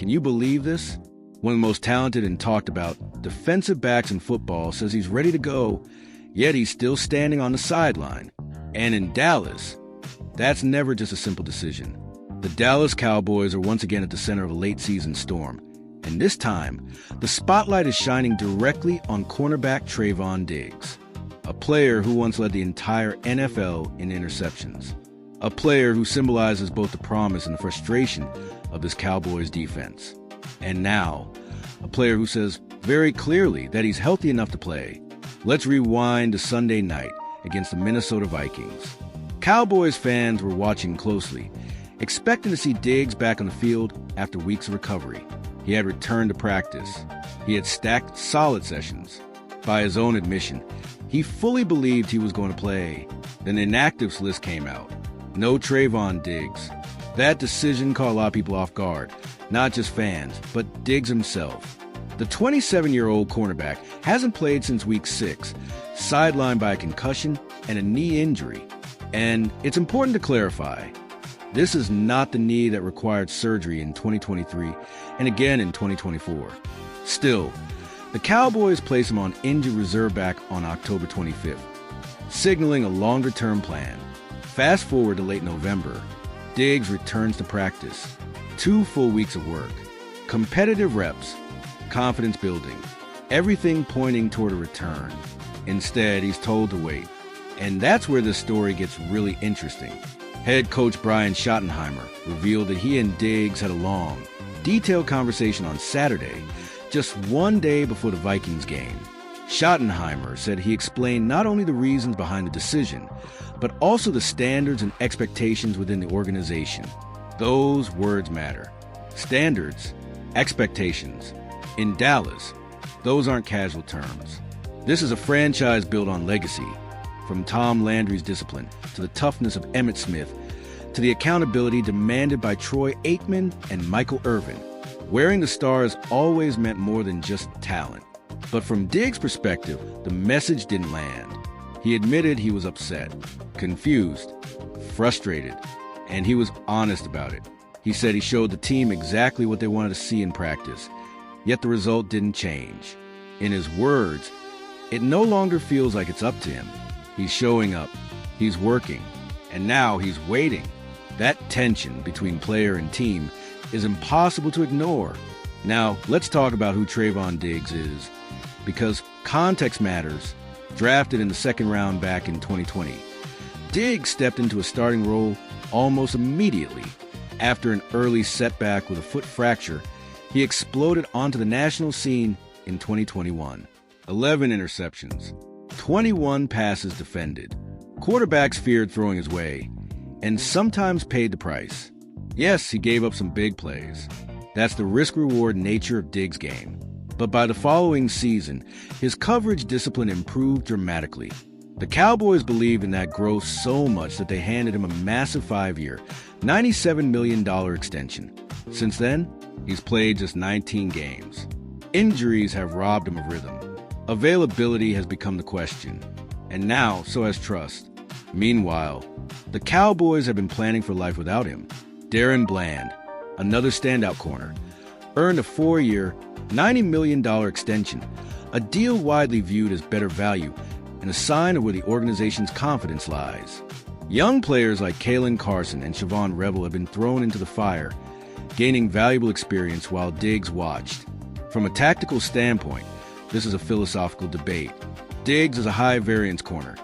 Can you believe this? One of the most talented and talked about defensive backs in football says he's ready to go, yet he's still standing on the sideline. And in Dallas, that's never just a simple decision. The Dallas Cowboys are once again at the center of a late-season storm. And this time, the spotlight is shining directly on cornerback Trayvon Diggs, a player who once led the entire NFL in interceptions, a player who symbolizes both the promise and the frustration of this Cowboys defense. And now, a player who says very clearly that he's healthy enough to play. Let's rewind to Sunday night against the Minnesota Vikings. Cowboys fans were watching closely, expecting to see Diggs back on the field after weeks of recovery. He had returned to practice. He had stacked solid sessions. By his own admission, he fully believed he was going to play. Then the inactives list came out. No Trayvon Diggs. That decision caught a lot of people off guard, not just fans, but Diggs himself. The 27-year-old cornerback hasn't played since Week 6, sidelined by a concussion and a knee injury. And it's important to clarify, this is not the knee that required surgery in 2023 and again in 2024. Still, the Cowboys place him on injured reserve back on October 25th, signaling a longer-term plan. Fast forward to late November, Diggs returns to practice. 2 full weeks of work, competitive reps, confidence building, everything pointing toward a return. Instead, he's told to wait. And that's where this story gets really interesting. Head coach Brian Schottenheimer revealed that he and Diggs had a long, detailed conversation on Saturday, just one day before the Vikings game. Schottenheimer said he explained not only the reasons behind the decision, but also the standards and expectations within the organization. Those words matter. Standards, expectations. In Dallas, those aren't casual terms. This is a franchise built on legacy, from Tom Landry's discipline to the toughness of Emmitt Smith to the accountability demanded by Troy Aikman and Michael Irvin. Wearing the stars always meant more than just talent. But from Diggs' perspective, the message didn't land. He admitted he was upset, confused, frustrated, and he was honest about it. He said he showed the team exactly what they wanted to see in practice, yet the result didn't change. In his words, it no longer feels like it's up to him. He's showing up, he's working, and now he's waiting. That tension between player and team is impossible to ignore. Now, let's talk about who Trayvon Diggs is, because context matters. Drafted in the second round back in 2020, Diggs stepped into a starting role almost immediately. After an early setback with a foot fracture, he exploded onto the national scene in 2021. 11 interceptions, 21 passes defended. Quarterbacks feared throwing his way, and sometimes paid the price. Yes, he gave up some big plays. That's the risk-reward nature of Diggs' game. But by the following season, his coverage discipline improved dramatically. The Cowboys believed in that growth so much that they handed him a massive 5-year, $97 million extension. Since then, he's played just 19 games. Injuries have robbed him of rhythm. Availability has become the question. And now, so has trust. Meanwhile, the Cowboys have been planning for life without him. Darren Bland, another standout corner, earned a 4-year, $90 million extension, a deal widely viewed as better value and a sign of where the organization's confidence lies. Young players like Kalen Carson and Siobhan Revel have been thrown into the fire, gaining valuable experience while Diggs watched. From a tactical standpoint, this is a philosophical debate. Diggs is a high-variance corner.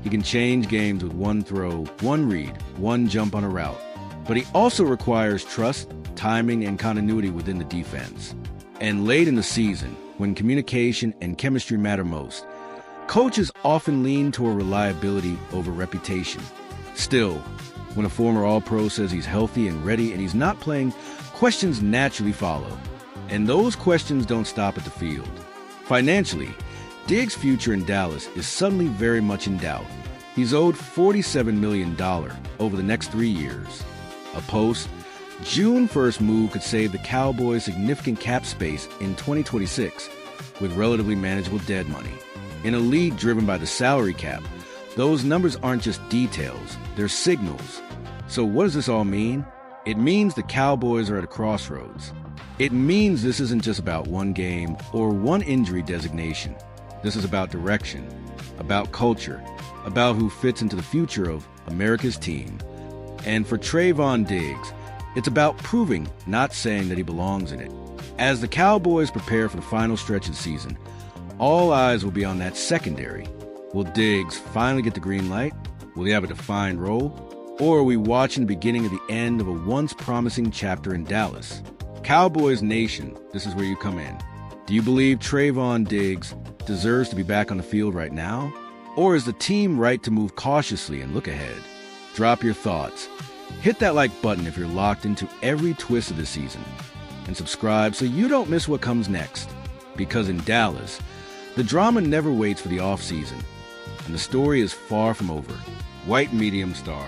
He can change games with one throw, one read, one jump on a route. But he also requires trust, timing, and continuity within the defense. And late in the season, when communication and chemistry matter most, coaches often lean toward reliability over reputation. Still, when a former All-Pro says he's healthy and ready and he's not playing, questions naturally follow. And those questions don't stop at the field. Financially, Diggs' future in Dallas is suddenly very much in doubt. He's owed $47 million over the next 3 years. A post-June 1st move could save the Cowboys significant cap space in 2026 with relatively manageable dead money. In a league driven by the salary cap, those numbers aren't just details, they're signals. So what does this all mean? It means the Cowboys are at a crossroads. It means this isn't just about one game or one injury designation. This is about direction, about culture, about who fits into the future of America's team. And for Trayvon Diggs, it's about proving, not saying that he belongs in it. As the Cowboys prepare for the final stretch of the season, all eyes will be on that secondary. Will Diggs finally get the green light? Will he have a defined role? Or are we watching the beginning of the end of a once promising chapter in Dallas? Cowboys Nation, this is where you come in. Do you believe Trayvon Diggs deserves to be back on the field right now? Or is the team right to move cautiously and look ahead? Drop your thoughts. Hit that like button if you're locked into every twist of the season. And subscribe so you don't miss what comes next. Because in Dallas, the drama never waits for the offseason. And the story is far from over. White medium star